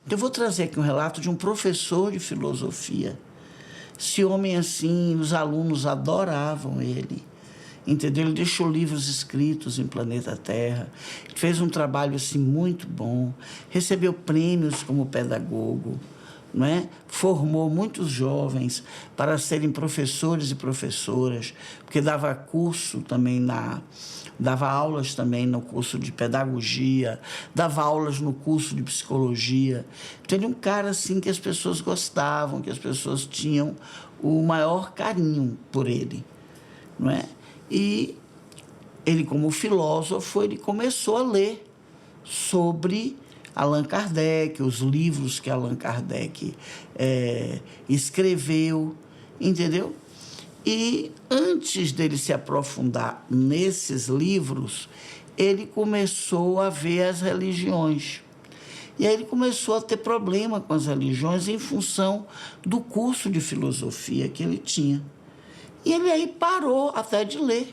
Eu vou trazer aqui um relato de um professor de filosofia. Esse homem, assim, os alunos adoravam ele, entendeu? Ele deixou livros escritos em Planeta Terra, fez um trabalho, assim, muito bom, recebeu prêmios como pedagogo, não é? Formou muitos jovens para serem professores e professoras, porque dava curso também dava aulas também no curso de pedagogia, dava aulas no curso de psicologia. Então, ele é um cara assim que as pessoas gostavam, que as pessoas tinham o maior carinho por ele, não é? E ele, como filósofo, ele começou a ler sobre Allan Kardec, os livros que Allan Kardec escreveu, entendeu? E antes dele se aprofundar nesses livros, ele começou a ver as religiões. E aí ele começou a ter problema com as religiões em função do curso de filosofia que ele tinha. E ele aí parou até de ler.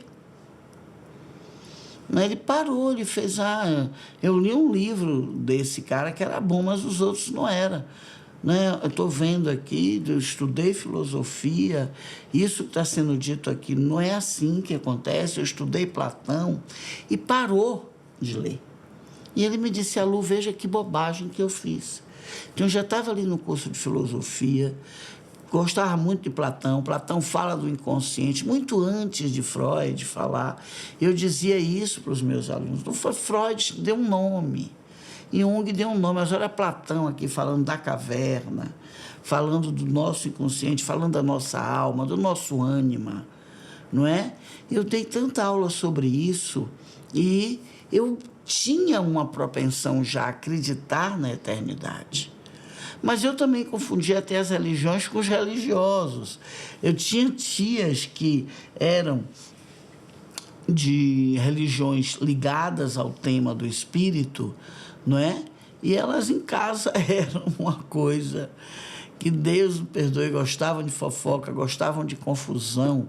Ele parou, ele fez... eu li um livro desse cara que era bom, mas os outros não eram. Né? Eu estou vendo aqui, eu estudei filosofia, isso que está sendo dito aqui não é assim que acontece, eu estudei Platão, e parou de ler. E ele me disse: Lu, veja que bobagem que eu fiz. Então, eu já estava ali no curso de filosofia, gostava muito de Platão. Platão fala do inconsciente, muito antes de Freud falar. Eu dizia isso para os meus alunos. Não foi Freud que deu um nome. Jung deu um nome, mas olha Platão aqui falando da caverna, falando do nosso inconsciente, falando da nossa alma, do nosso ânima, não é? Eu dei tanta aula sobre isso e eu tinha uma propensão já a acreditar na eternidade. Mas eu também confundia até as religiões com os religiosos. Eu tinha tias que eram de religiões ligadas ao tema do espírito, não é? E elas em casa eram uma coisa que Deus me perdoe, gostavam de fofoca, gostavam de confusão,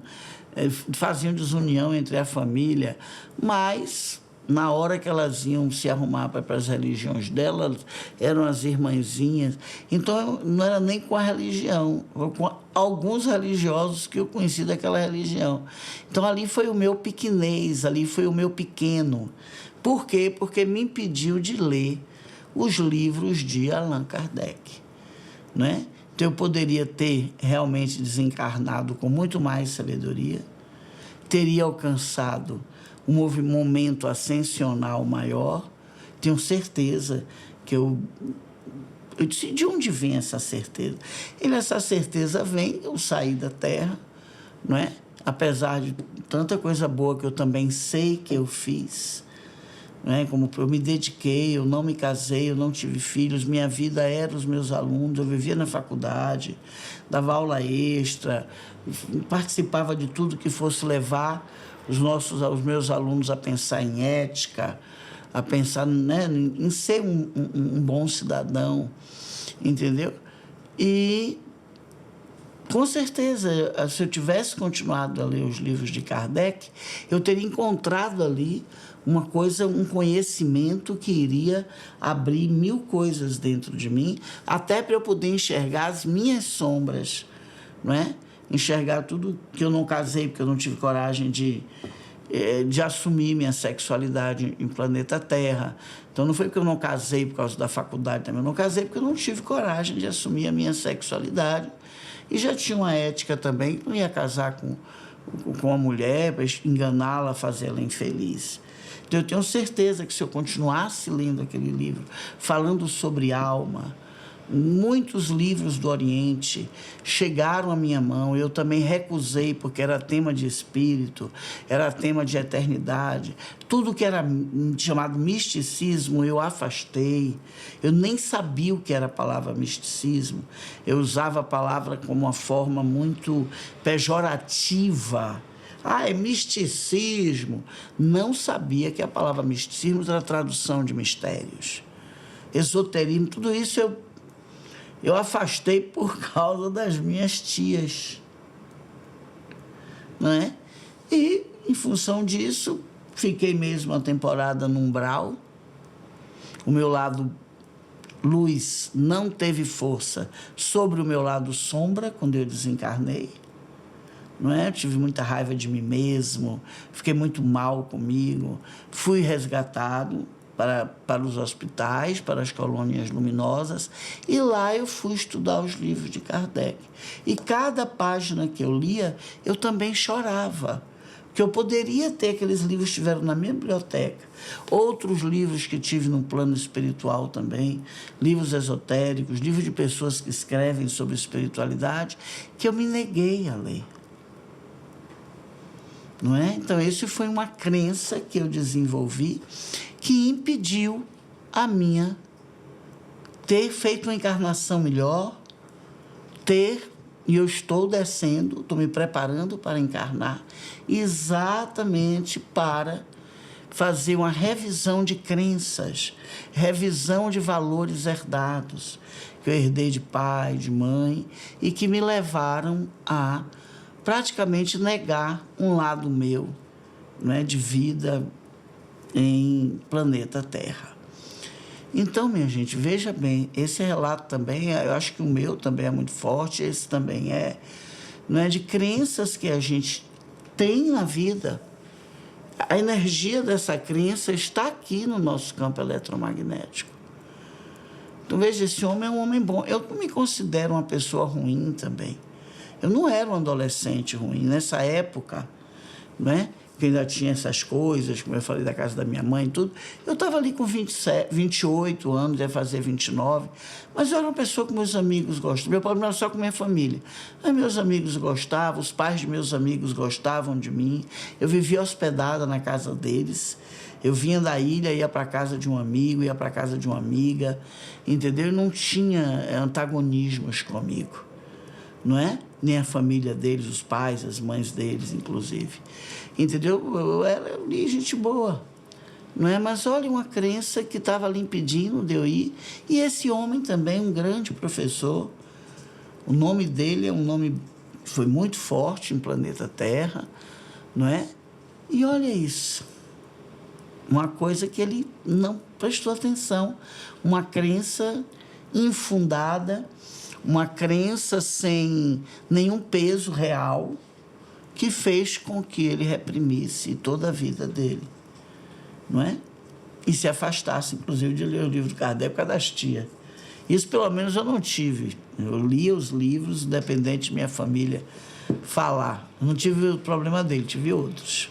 faziam desunião entre a família, mas na hora que elas iam se arrumar para as religiões delas, eram as irmãzinhas. Então, não era nem com a religião, com alguns religiosos que eu conheci daquela religião. Então, ali foi o meu pequenez, ali foi o meu pequeno. Por quê? Porque me impediu de ler os livros de Allan Kardec, né? Então, eu poderia ter realmente desencarnado com muito mais sabedoria, teria alcançado um momento ascensional maior. Tenho certeza que eu disse: de onde vem essa certeza? Essa certeza vem, eu saí da Terra, não é? Apesar de tanta coisa boa que eu também sei que eu fiz, né? Como eu me dediquei, eu não me casei, eu não tive filhos, minha vida era os meus alunos, eu vivia na faculdade, dava aula extra, participava de tudo que fosse levar os meus alunos a pensar em ética, a pensar, né, em ser um bom cidadão, entendeu? E, com certeza, se eu tivesse continuado a ler os livros de Kardec, eu teria encontrado ali uma coisa, um conhecimento que iria abrir mil coisas dentro de mim, até para eu poder enxergar as minhas sombras, não é? Enxergar tudo que eu não casei, porque eu não tive coragem de assumir minha sexualidade em Planeta Terra. Então, não foi porque eu não casei por causa da faculdade também, eu não casei porque eu não tive coragem de assumir a minha sexualidade. E já tinha uma ética também, que não ia casar com uma mulher para enganá-la, fazê-la infeliz. Então, eu tenho certeza que se eu continuasse lendo aquele livro, falando sobre alma, muitos livros do Oriente chegaram à minha mão, eu também recusei, porque era tema de espírito, era tema de eternidade. Tudo que era chamado misticismo, eu afastei. Eu nem sabia o que era a palavra misticismo. Eu usava a palavra como uma forma muito pejorativa. É misticismo. Não sabia que a palavra misticismo era tradução de mistérios. Esoterismo, tudo isso eu afastei por causa das minhas tias, não é? E, em função disso, fiquei mesmo uma temporada no umbral. O meu lado luz não teve força sobre o meu lado sombra quando eu desencarnei, não é? Eu tive muita raiva de mim mesmo, fiquei muito mal comigo, fui resgatado para os hospitais, para as colônias luminosas, e lá eu fui estudar os livros de Kardec. E cada página que eu lia, eu também chorava, porque eu poderia ter aqueles livros que estiveram na minha biblioteca, outros livros que tive no plano espiritual também, livros esotéricos, livros de pessoas que escrevem sobre espiritualidade, que eu me neguei a ler. Não é? Então, isso foi uma crença que eu desenvolvi que impediu a minha ter feito uma encarnação melhor, e eu estou descendo, estou me preparando para encarnar, exatamente para fazer uma revisão de crenças, revisão de valores herdados, que eu herdei de pai, de mãe, e que me levaram a praticamente negar um lado meu, né, de vida em planeta Terra. Então, minha gente, veja bem, esse relato também, eu acho que o meu também é muito forte, esse também é, não é, de crenças que a gente tem na vida. A energia dessa crença está aqui no nosso campo eletromagnético. Então, veja, esse homem é um homem bom. Eu não me considero uma pessoa ruim também. Eu não era um adolescente ruim. Nessa época, né, que ainda tinha essas coisas, como eu falei da casa da minha mãe e tudo, eu estava ali com 28 anos, ia fazer 29, mas eu era uma pessoa que meus amigos gostavam. Meu problema era só com minha família. Mas meus amigos gostavam, os pais de meus amigos gostavam de mim, eu vivia hospedada na casa deles, eu vinha da ilha, ia para a casa de um amigo, ia para a casa de uma amiga, entendeu? Não tinha antagonismos comigo, não é? Nem a família deles, os pais, as mães deles, inclusive. Entendeu? Eu era gente boa, não é? Mas olha, uma crença que estava ali impedindo de eu ir. E esse homem também, um grande professor, o nome dele é um nome que foi muito forte em planeta Terra, não é? E olha isso, uma coisa que ele não prestou atenção, uma crença infundada, uma crença sem nenhum peso real, que fez com que ele reprimisse toda a vida dele, não é? E se afastasse, inclusive, de ler o livro de Kardec por causa das tias. Isso, pelo menos, eu não tive. Eu lia os livros, independente de minha família falar. Eu não tive o problema dele, tive outros.